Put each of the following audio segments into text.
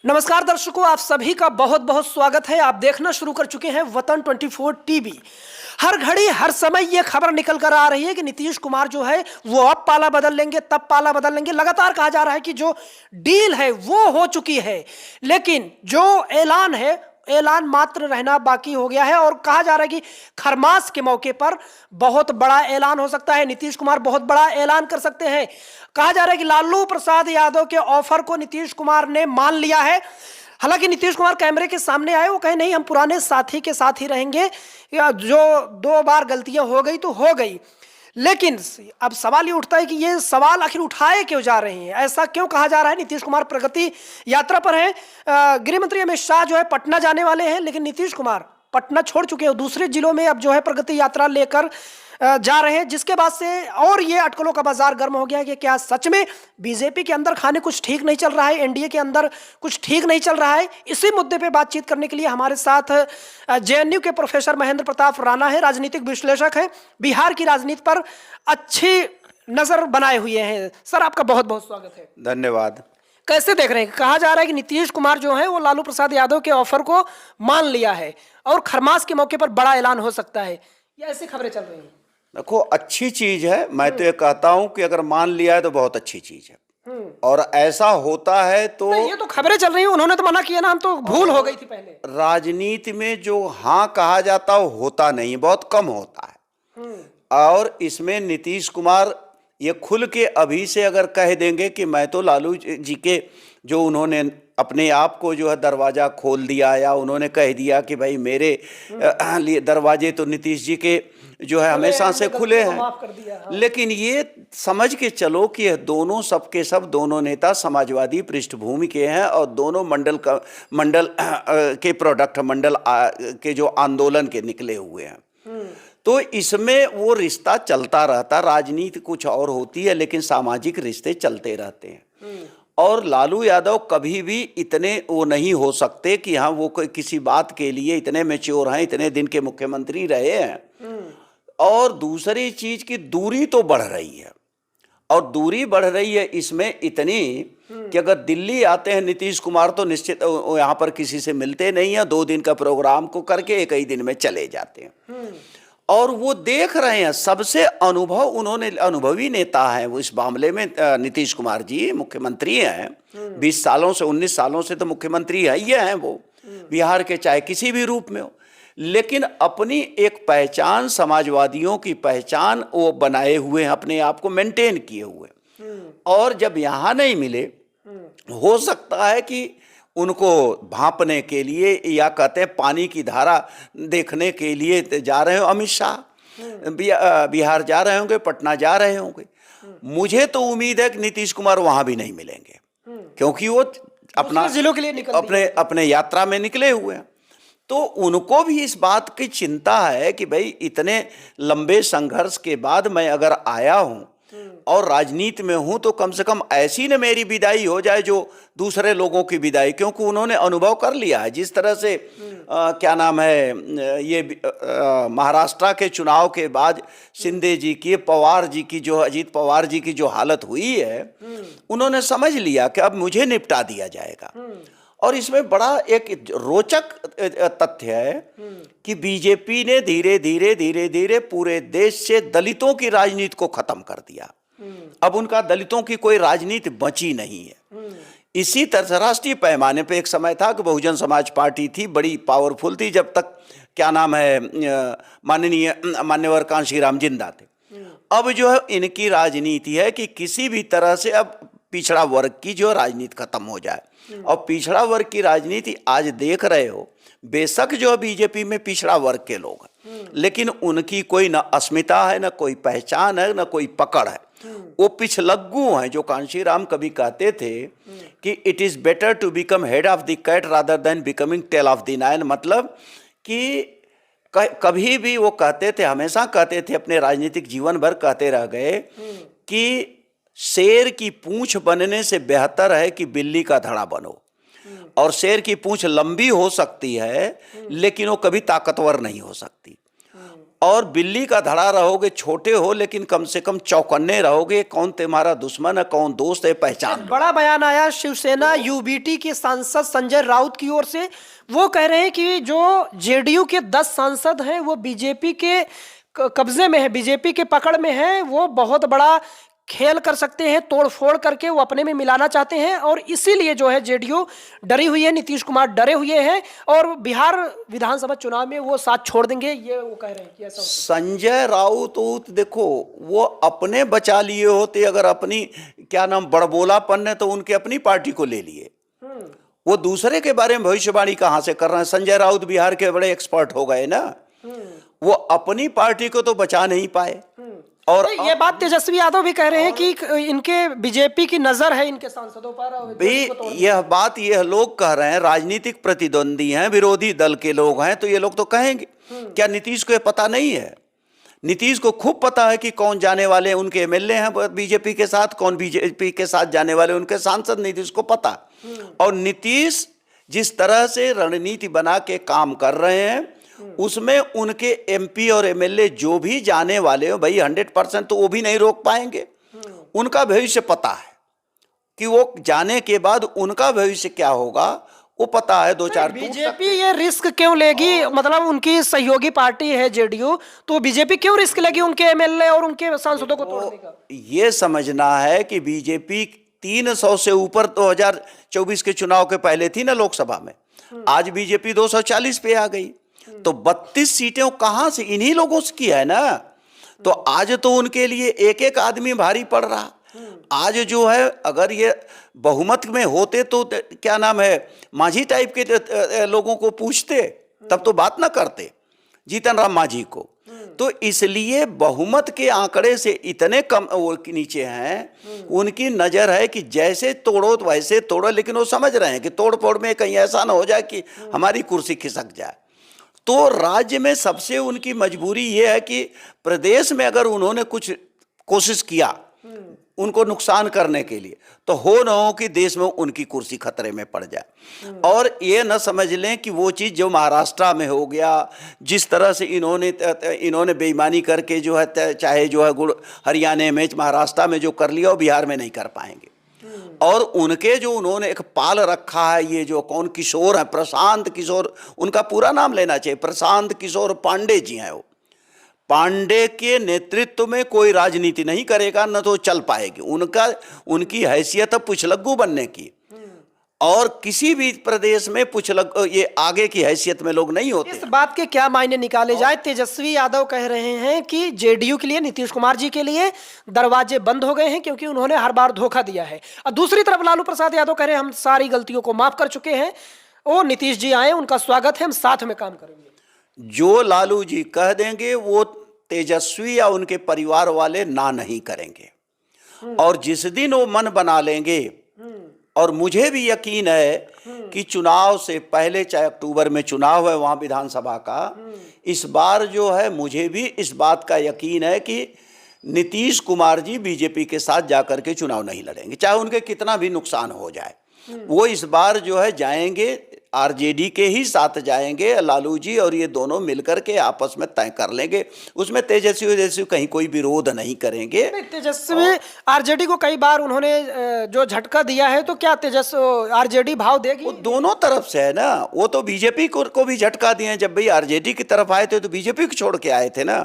नमस्कार दर्शकों, आप सभी का बहुत बहुत स्वागत है। आप देखना शुरू कर चुके हैं वतन 24 टीवी। हर घड़ी हर समय ये खबर निकल कर आ रही है कि नीतीश कुमार जो है वो अब पाला बदल लेंगे, तब पाला बदल लेंगे। लगातार कहा जा रहा है कि जो डील है वो हो चुकी है, लेकिन जो ऐलान है, ऐलान मात्र रहना बाकी हो गया है। और कहा जा रहा है कि खरमास के मौके पर बहुत बड़ा ऐलान हो सकता है, नीतीश कुमार बहुत बड़ा ऐलान कर सकते हैं। कहा जा रहा है कि लालू प्रसाद यादव के ऑफर को नीतीश कुमार ने मान लिया है। हालांकि नीतीश कुमार कैमरे के सामने आए, वो कहे नहीं, हम पुराने साथी के साथ ही रहेंगे, या जो 2 बार गलतियां हो गई तो हो गई। लेकिन अब सवाल ये उठता है कि ये सवाल आखिर उठाए क्यों जा रहे हैं, ऐसा क्यों कहा जा रहा है। नीतीश कुमार प्रगति यात्रा पर हैं। गृह मंत्री अमित शाह जो है पटना जाने वाले हैं, लेकिन नीतीश कुमार पटना छोड़ चुके हैं, दूसरे जिलों में अब जो है प्रगति यात्रा लेकर जा रहे हैं। जिसके बाद से और ये अटकलों का बाजार गर्म हो गया है कि क्या सच में बीजेपी के अंदर खाने कुछ ठीक नहीं चल रहा है, एनडीए के अंदर कुछ ठीक नहीं चल रहा है। इसी मुद्दे पे बातचीत करने के लिए हमारे साथ जेएनयू के प्रोफेसर महेंद्र प्रताप राणा है, राजनीतिक विश्लेषक है, बिहार की राजनीति पर अच्छी नजर बनाए हुए हैं। सर, आपका बहुत बहुत स्वागत है। धन्यवाद। कैसे देख रहे हैं? कहा जा रहा है कि नीतीश कुमार जो है वो लालू प्रसाद यादव के ऑफर को मान लिया है और खरमास के मौके पर बड़ा ऐलान हो सकता है, ये ऐसी खबरें चल रही हैं। देखो, अच्छी चीज है। मैं तो ये कहता हूं कि अगर मान लिया है तो बहुत अच्छी चीज है, और ऐसा होता है तो ये तो खबरें चल रही हैं, उन्होंने तो मना किया ना, हम तो भूल हो गई थी पहले। राजनीति में जो हाँ कहा जाता वो होता नहीं, बहुत कम होता है। और इसमें नीतीश कुमार ये खुल के अभी से अगर कह देंगे कि मैं तो लालू जी के जो उन्होंने अपने आप को जो है दरवाजा खोल दिया, या उन्होंने कह दिया कि भाई मेरे लिए दरवाजे तो नीतीश जी के जो है हमेशा से खुले हैं। लेकिन ये समझ के चलो कि यह दोनों सबके सब दोनों नेता समाजवादी पृष्ठभूमि के हैं और दोनों मंडल के प्रोडक्ट, मंडल के जो आंदोलन के निकले हुए हैं। तो इसमें वो रिश्ता चलता रहता। राजनीति कुछ और होती है, लेकिन सामाजिक रिश्ते चलते रहते हैं। और लालू यादव कभी भी इतने वो नहीं हो सकते कि हाँ वो कोई किसी बात के लिए इतने मैच्योर हैं, इतने दिन के मुख्यमंत्री रहे हैं। और दूसरी चीज की दूरी तो बढ़ रही है, और दूरी बढ़ रही है इसमें इतनी कि अगर दिल्ली आते हैं नीतीश कुमार तो निश्चित यहाँ पर किसी से मिलते नहीं है, 2 दिन का प्रोग्राम को करके एक ही दिन में चले जाते हैं। और वो देख रहे हैं, सबसे उन्होंने अनुभवी नेता हैं वो इस मामले में। नीतीश कुमार जी मुख्यमंत्री हैं, 20 सालों से 19 सालों से तो मुख्यमंत्री है ये हैं वो बिहार के, चाहे किसी भी रूप में हो। लेकिन अपनी एक पहचान, समाजवादियों की पहचान वो बनाए हुए हैं, अपने आप को मेंटेन किए हुए। और जब यहाँ नहीं मिले, हो सकता है कि उनको भांपने के लिए, या कहते हैं पानी की धारा देखने के लिए जा रहे हो। अमित शाह बिहार जा रहे होंगे, पटना जा रहे होंगे। मुझे तो उम्मीद है कि नीतीश कुमार वहां भी नहीं मिलेंगे, क्योंकि वो अपना जिलों के लिए अपने यात्रा में निकले हुए हैं। तो उनको भी इस बात की चिंता है कि भाई इतने लंबे संघर्ष के बाद मैं अगर आया हूं और राजनीति में हूं, तो कम से कम ऐसी न मेरी विदाई हो जाए जो दूसरे लोगों की विदाई, क्योंकि उन्होंने अनुभव कर लिया है। जिस तरह से क्या नाम है ये महाराष्ट्र के चुनाव के बाद शिंदे जी की, पवार जी की, जो अजीत पवार जी की जो हालत हुई है, उन्होंने समझ लिया कि अब मुझे निपटा दिया जाएगा। और इसमें बड़ा एक रोचक तथ्य है कि बीजेपी ने धीरे धीरे पूरे देश से दलितों की राजनीति को खत्म कर दिया। अब उनका दलितों की कोई राजनीति बची नहीं है। इसी तरह से राष्ट्रीय पैमाने पे एक समय था कि बहुजन समाज पार्टी थी, बड़ी पावरफुल थी, जब तक क्या नाम है मान्यवर कांशीराम जिंदा थे। अब जो है इनकी राजनीति है कि किसी भी तरह से अब पिछड़ा वर्ग की जो राजनीति खत्म हो जाए। और पिछड़ा वर्ग की राजनीति आज देख रहे हो, बेशक जो बीजेपी में पिछड़ा वर्ग के लोग हैं, लेकिन उनकी कोई न अस्मिता है, न कोई पहचान है, न कोई पकड़ है। वो पिछलग्गू हैं। जो कांशीराम कभी कहते थे कि it is better to become head of the cat rather than becoming tail of the lion. मतलब कि कभी भी वो कहते थे, हमेशा कहते थे, अपने राजनीतिक जीवन भर कहते रह गए कि शेर की पूंछ बनने से बेहतर है कि बिल्ली का धड़ा बनो। और शेर की पूंछ लंबी हो सकती है, लेकिन वो कभी ताकतवर नहीं हो सकती। और बिल्ली का धड़ा रहोगे, छोटे हो लेकिन कम से कम चौकन्ने रहोगे, कौन तुम्हारा दुश्मन है कौन दोस्त है पहचान लो। बड़ा बयान आया शिवसेना यूबीटी के सांसद संजय राउत की ओर से। वो कह रहे हैं कि जो जेडीयू के 10 सांसद हैं वो बीजेपी के कब्जे में है, बीजेपी के पकड़ में है। वो बहुत बड़ा खेल कर सकते हैं, तोड़ फोड़ करके वो अपने में मिलाना चाहते हैं, और इसीलिए जो है जेडीयू डरी हुई है, नीतीश कुमार डरे हुए हैं, और बिहार विधानसभा चुनाव में वो साथ छोड़ देंगे, ये वो कह रहे हैं कि ऐसा संजय राउत देखो, वो अपने बचा लिए होते, अगर अपनी क्या नाम बड़बोलापन है तो उनके अपनी पार्टी को ले लिए। वो दूसरे के बारे में भविष्यवाणी कहां से कर रहे हैं? संजय राउत बिहार के बड़े एक्सपर्ट हो गए ना, वो अपनी पार्टी को तो बचा नहीं पाए। और ये बात तेजस्वी यादव भी कह रहे हैं कि इनके बीजेपी की नजर है इनके सांसदों पर भी। यह बात यह लोग कह रहे हैं, राजनीतिक प्रतिद्वंदी हैं, विरोधी दल के लोग हैं, तो ये लोग तो कहेंगे। क्या नीतीश को ये पता नहीं है? नीतीश को खूब पता है कि कौन जाने वाले उनके एमएलए हैं बीजेपी के साथ, कौन बीजेपी के साथ जाने वाले उनके सांसद, नीतीश को पता। और नीतीश जिस तरह से रणनीति बना के काम कर रहे हैं, उसमें उनके एमपी और एमएलए जो भी जाने वाले हो भाई 100% तो वो भी नहीं रोक पाएंगे। उनका भविष्य पता है कि वो जाने के बाद उनका भविष्य क्या होगा, वो पता है। 2-4 बीजेपी ये रिस्क क्यों लेगी? मतलब उनकी सहयोगी पार्टी है जेडीयू, तो बीजेपी क्यों रिस्क लेगी उनके एमएलए और उनके सांसदों को तोड़ने का? ये समझना है कि बीजेपी 300 से ऊपर 2024 के चुनाव के पहले थी ना लोकसभा में, आज बीजेपी 240 पे आ गई, तो 32 सीटें कहां से? इन्हीं लोगों से की है ना। तो आज तो उनके लिए एक एक आदमी भारी पड़ रहा। आज जो है, अगर ये बहुमत में होते तो क्या नाम है, मांझी टाइप के लोगों को पूछते, तब तो बात ना करते, जीतन राम मांझी को। तो इसलिए बहुमत के आंकड़े से इतने कम वो नीचे हैं, उनकी नजर है कि जैसे तोड़ो तो वैसे तोड़ो, लेकिन वो समझ रहे हैं कि तोड़ फोड़ में कहीं ऐसा ना हो जाए कि हमारी कुर्सी खिसक जाए। तो राज्य में सबसे उनकी मजबूरी ये है कि प्रदेश में अगर उन्होंने कुछ कोशिश किया उनको नुकसान करने के लिए, तो हो न हो कि देश में उनकी कुर्सी खतरे में पड़ जाए। और ये न समझ लें कि वो चीज़ जो महाराष्ट्र में हो गया, जिस तरह से इन्होंने बेईमानी करके जो है, चाहे जो है हरियाणा में, महाराष्ट्र में जो कर लिया वो बिहार में नहीं कर पाएंगे। और उनके जो उन्होंने एक पाल रखा है, ये जो कौन किशोर है, प्रशांत किशोर, उनका पूरा नाम लेना चाहिए, प्रशांत किशोर पांडे जी हैं। वो पांडे के नेतृत्व में कोई राजनीति नहीं करेगा, न तो चल पाएगी। उनकी हैसियत है पुछलग्गू बनने की, और किसी भी प्रदेश में ये आगे की हैसियत में लोग नहीं होते। इस बात के क्या मायने निकाले जाए? तेजस्वी यादव कह रहे हैं कि जेडीयू के लिए, नीतीश कुमार जी के लिए दरवाजे बंद हो गए हैं क्योंकि उन्होंने हर बार धोखा दिया है। और दूसरी तरफ लालू प्रसाद यादव कह रहे हैं हम सारी गलतियों को माफ कर चुके हैं, वो नीतीश जी आए, उनका स्वागत है, हम साथ में काम करेंगे। जो लालू जी कह देंगे वो तेजस्वी या उनके परिवार वाले ना नहीं करेंगे। और जिस दिन वो मन बना लेंगे, और मुझे भी यकीन है कि चुनाव से पहले, चाहे अक्टूबर में चुनाव है वहां विधानसभा का, इस बार जो है मुझे भी इस बात का यकीन है कि नीतीश कुमार जी बीजेपी के साथ जाकर के चुनाव नहीं लड़ेंगे, चाहे उनके कितना भी नुकसान हो जाए। वो इस बार जो है जाएंगे, आरजेडी के ही साथ जाएंगे लालू जी, और ये दोनों मिलकर के आपस में तय कर लेंगे। उसमें तेजस्वी कहीं कोई विरोध नहीं करेंगे। तेजस्वी आरजेडी को कई बार उन्होंने जो झटका दिया है, तो क्या तेजस्वी आरजेडी भाव देगी? वो दोनों तरफ से है ना। वो तो बीजेपी को भी झटका दिए, जब भाई आरजेडी की तरफ आए थे तो बीजेपी को छोड़ के आए थे ना।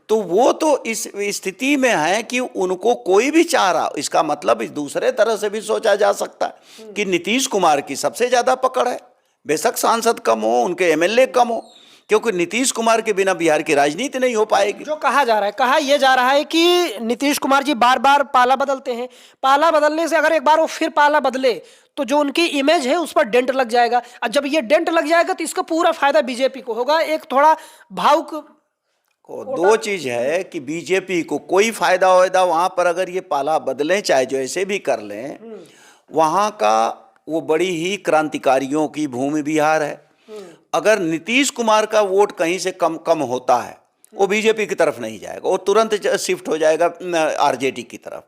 तो वो तो इस स्थिति में है कि उनको कोई भी चाह रहा, इसका मतलब इस दूसरे तरह से भी सोचा जा सकता है कि नीतीश कुमार की सबसे ज्यादा पकड़ है। बेशक सांसद कम हो, उनके एमएलए कम हो, क्योंकि नीतीश कुमार के बिना बिहार की राजनीति नहीं हो पाएगी। जो कहा जा रहा है, कहा यह जा रहा है कि नीतीश कुमार जी बार बार पाला बदलते हैं, पाला बदलने से अगर एक बार वो फिर पाला बदले तो जो उनकी इमेज है उस पर डेंट लग जाएगा, और जब ये डेंट लग जाएगा तो इसका पूरा फायदा बीजेपी को होगा। एक थोड़ा भावुक दो चीज है कि बीजेपी को कोई फायदा होगा वहां पर, अगर ये पाला बदलें, चाहे जो ऐसे भी कर लें, वहां का वो बड़ी ही क्रांतिकारियों की भूमि बिहार है। अगर नीतीश कुमार का वोट कहीं से कम कम होता है, वो बीजेपी की तरफ नहीं जाएगा, वो तुरंत शिफ्ट हो जाएगा आरजेडी की तरफ।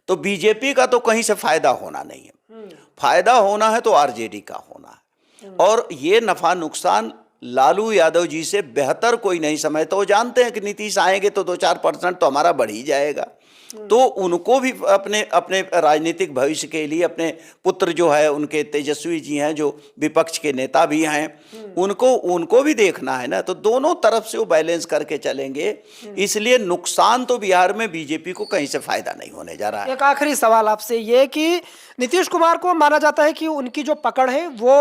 तो बीजेपी का तो कहीं से फायदा होना नहीं है, फायदा होना है तो आरजेडी का होना है। और ये नफा नुकसान लालू यादव जी से बेहतर कोई नहीं समझता। वो जानते हैं कि नीतीश आएंगे तो 2-4% तो हमारा बढ़ ही जाएगा। तो उनको भी अपने अपने राजनीतिक भविष्य के लिए अपने पुत्र जो है उनके तेजस्वी जी हैं जो विपक्ष के नेता भी हैं, उनको भी देखना है ना। तो दोनों तरफ से वो बैलेंस करके चलेंगे। इसलिए नुकसान तो बिहार में बीजेपी को कहीं से फायदा नहीं होने जा रहा है। एक आखिरी सवाल आपसे ये कि नीतीश कुमार को माना जाता है कि उनकी जो पकड़ है वो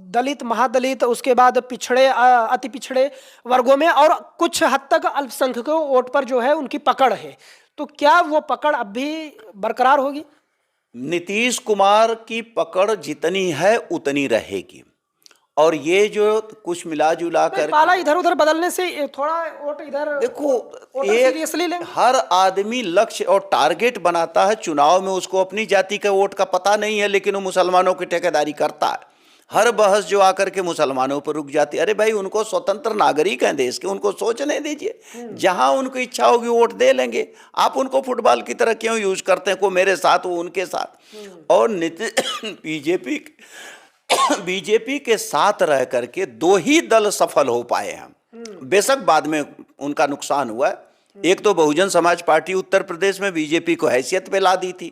दलित, महादलित, उसके बाद पिछड़े, अति पिछड़े वर्गों में और कुछ हद तक अल्पसंख्यकों वोट पर जो है उनकी पकड़ है, तो क्या वो पकड़ अब भी बरकरार होगी? नीतीश कुमार की पकड़ जितनी है उतनी रहेगी। और ये जो कुछ मिला जुला कर पाला इधर उधर बदलने से थोड़ा वोट इधर, देखो, सीरियसली लेंगे। हर आदमी लक्ष्य और टारगेट बनाता है चुनाव में। उसको अपनी जाति का वोट का पता नहीं है, लेकिन वो मुसलमानों की ठेकेदारी करता है। हर बहस जो आकर के मुसलमानों पर रुक जाती है। अरे भाई, उनको स्वतंत्र नागरिक हैं देश के, उनको सोचने दीजिए। जहां उनको इच्छा होगी वोट दे लेंगे। आप उनको फुटबॉल की तरह क्यों यूज करते हैं? को मेरे साथ, वो उनके साथ। और बीजेपी के साथ रह करके 2 ही दल सफल हो पाए हैं। बेशक बाद में उनका नुकसान हुआ है। एक तो बहुजन समाज पार्टी उत्तर प्रदेश में बीजेपी को हैसियत पे ला दी थी।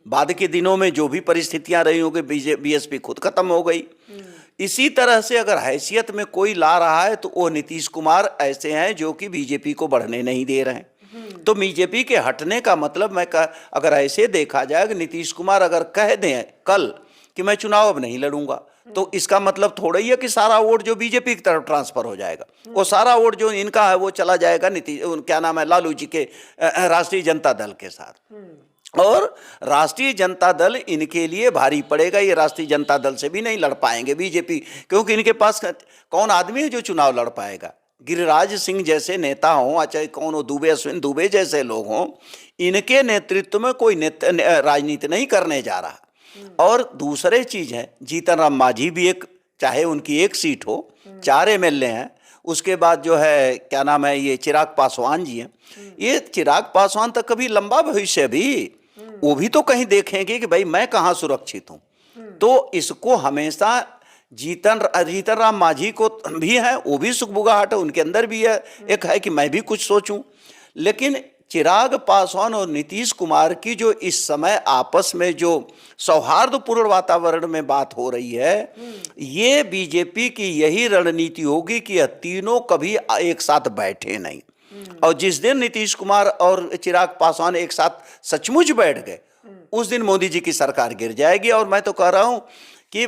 बाद के दिनों में जो भी परिस्थितियां रही होंगी, बीएसपी खुद खत्म हो गई। इसी तरह से अगर हैसियत में कोई ला रहा है तो वो नीतीश कुमार ऐसे हैं जो कि बीजेपी को बढ़ने नहीं दे रहे हैं। तो बीजेपी के हटने का मतलब अगर ऐसे देखा जाए कि नीतीश कुमार अगर कह दें कल कि मैं चुनाव अब नहीं लड़ूंगा, तो इसका मतलब थोड़ा ही है कि सारा वोट जो बीजेपी की तरफ ट्रांसफर हो जाएगा। वो सारा वोट जो इनका है वो चला जाएगा क्या नाम है, लालू जी के राष्ट्रीय जनता दल के साथ। और राष्ट्रीय जनता दल इनके लिए भारी पड़ेगा। ये राष्ट्रीय जनता दल से भी नहीं लड़ पाएंगे बीजेपी, क्योंकि इनके पास कौन आदमी है जो चुनाव लड़ पाएगा? गिरिराज सिंह जैसे नेता हों, चाहे कौन हो, अश्विन दुबे जैसे लोग हों, इनके नेतृत्व में कोई राजनीति नहीं करने जा रहा। और दूसरे चीज है, जीतन राम मांझी भी एक, चाहे उनकी एक सीट हो, 4 एमएलए हैं। उसके बाद जो है क्या नाम है, ये चिराग पासवान जी हैं। ये चिराग पासवान तक कभी लंबा भविष्य भी, वो भी तो कहीं देखेंगे कि भाई मैं कहाँ सुरक्षित हूँ। तो इसको हमेशा जीतन राम मांझी को भी है, वो भी सुखबुगाहट है, उनके अंदर भी है एक है कि मैं भी कुछ सोचूं। लेकिन चिराग पासवान और नीतीश कुमार की जो इस समय आपस में जो सौहार्दपूर्ण वातावरण में बात हो रही है, ये बीजेपी की यही रणनीति होगी कि यह तीनों कभी एक साथ बैठे नहीं। और जिस दिन नीतीश कुमार और चिराग पासवान एक साथ सचमुच बैठ गए, उस दिन मोदी जी की सरकार गिर जाएगी। और मैं तो कह रहा हूं कि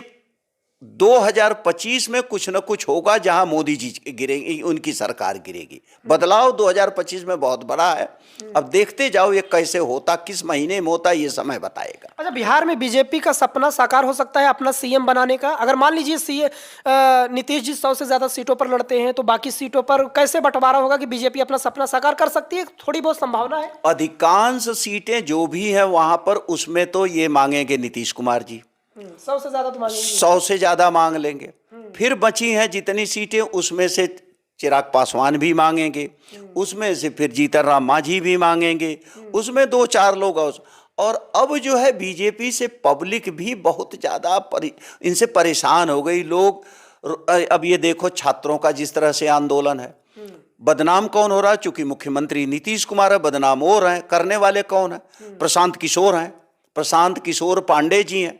2025 में कुछ न कुछ होगा जहां मोदी जी गिरेंगे, उनकी सरकार गिरेगी। बदलाव 2025 में बहुत बड़ा है। अब देखते जाओ ये कैसे होता, किस महीने में होता, ये समय बताएगा। अच्छा, बिहार में बीजेपी का सपना साकार हो सकता है अपना सीएम बनाने का? अगर मान लीजिए नीतीश जी 100 से ज्यादा सीटों पर लड़ते हैं, तो बाकी सीटों पर कैसे बंटवारा होगा कि बीजेपी अपना सपना साकार कर सकती है? थोड़ी बहुत संभावना है। अधिकांश सीटें जो भी है वहां पर, उसमें तो ये मांगेंगे नीतीश कुमार जी 100 से ज्यादा तो मांगेंगे, 100 से ज्यादा मांग लेंगे। फिर बची हैं जितनी सीटें, उसमें से चिराग पासवान भी मांगेंगे, उसमें से फिर जीतन राम मांझी भी मांगेंगे, उसमें 2-4 लोग। और अब जो है बीजेपी से पब्लिक भी बहुत ज्यादा इनसे परेशान हो गई। लोग अब ये देखो, छात्रों का जिस तरह से आंदोलन है, बदनाम कौन हो रहा है? चूंकि मुख्यमंत्री नीतीश कुमार है, बदनाम हो रहे हैं। करने वाले कौन है? प्रशांत किशोर हैं, प्रशांत किशोर पांडे जी हैं।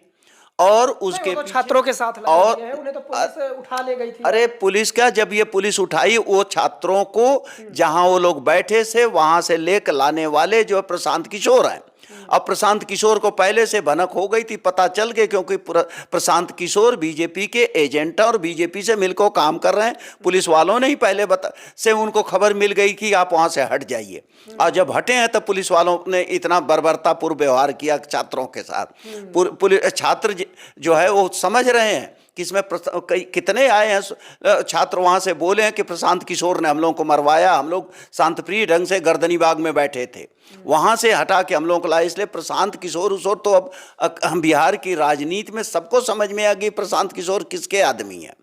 और उसके तो छात्रों के साथ और उन्हें तो पुलिस उठा ले गई थी। अरे पुलिस क्या, जब ये पुलिस उठाई, वो छात्रों को जहां वो लोग बैठे थे वहां से लेकर लाने वाले जो प्रशांत किशोर हैं। अब प्रशांत किशोर को पहले से भनक हो गई थी, पता चल गया, क्योंकि प्रशांत किशोर बीजेपी के एजेंट हैं और बीजेपी से मिलकर काम कर रहे हैं। पुलिस वालों ने ही पहले से उनको खबर मिल गई कि आप वहां से हट जाइए। और जब हटे हैं तब पुलिस वालों ने इतना बर्बरतापूर्ण व्यवहार किया छात्रों के साथ। छात्र जो है वो समझ रहे हैं कि इसमें कितने आए हैं छात्र, वहां से बोले हैं कि प्रशांत किशोर ने हम लोगों को मरवाया, हम लोग शांतिप्रिय ढंग से गर्दनीबाग में बैठे थे। वहां से हटा के हम लोगों को लाए। इसलिए प्रशांत किशोर उसोर तो अब हम बिहार की राजनीति में सबको समझ में आ गई प्रशांत किशोर किसके आदमी है।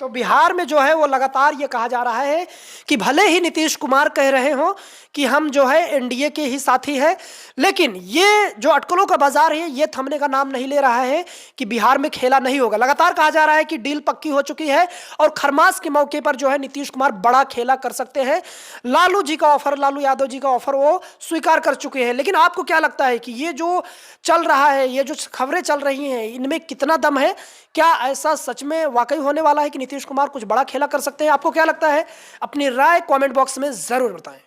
तो बिहार में जो है वो लगातार ये कहा जा रहा है कि भले ही नीतीश कुमार कह रहे हो कि हम जो है एनडीए के ही साथी है, लेकिन ये जो अटकलों का बाजार है ये थमने का नाम नहीं ले रहा है कि बिहार में खेला नहीं होगा। लगातार कहा जा रहा है कि डील पक्की हो चुकी है और खरमास के मौके पर जो है नीतीश कुमार बड़ा खेला कर सकते हैं। लालू जी का ऑफर, लालू यादव जी का ऑफर वो स्वीकार कर चुके हैं। लेकिन आपको क्या लगता है कि ये जो चल रहा है, ये जो खबरें चल रही हैं, इनमें कितना दम है? क्या ऐसा सच में वाकई होने वाला है कि नीतीश कुमार कुछ बड़ा खेला कर सकते हैं? आपको क्या लगता है? अपनी राय कमेंट बॉक्स में जरूर बताएं।